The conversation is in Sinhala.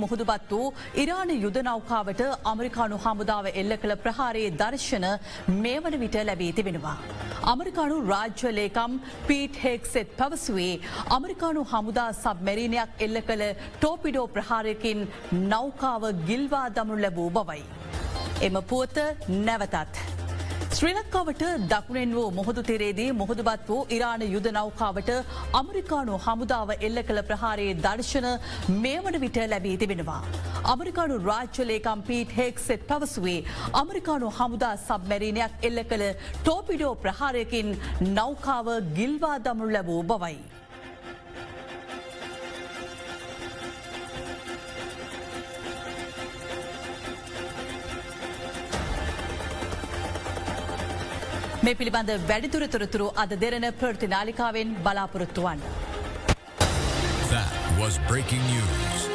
මුහුදුබත් වූ ඉරාන යුද නෞකාවට අමරිකානු හමුදාව එල්ල කළ ප්‍රහාරයේ දර්ශන මේ වන විට ලැබී තිබෙනවා. අමරිකානු රාජ්‍ය ලේකම් පීට් හෙග්සෙත් පැවසුවේ අමරිකානු හමුදා සබ්මැරීනයක් එල්ල කළ ටෝපිඩෝ ප්‍රහාරයකින් නෞකාව ගිල්වා දමනු ලැබූ බවයි. එම පුවත නැවතත්. ශ්‍රී ලංකාවට දකුණෙන් වූ මුහුදු තිරේදී මුහුදුබත් වූ ඉරාන යුද නෞකාවට අමරිකානු හමුදාව එල්ල කළ ප්‍රහාරයේ දර්ශන මේ වන විට ලැබී තිබෙනවා. අමරිකානු රාජ්‍ය ලේකම් පීට් හෙග්සෙත් පැවසුවේ අමරිකානු හමුදා සබ්මැරීනයක් එල්ල කළ ටෝපිඩෝ ප්‍රහාරයකින් නෞකාව ගිල්වා දමනු ලැබූ බවයි. මේ පිළිබඳ වැඩිදුර තොරතුරු අද දෙරණ ප්‍රවෘත්ති නාලිකාවෙන් බලාපොරොත්තු වන්න. That was breaking news.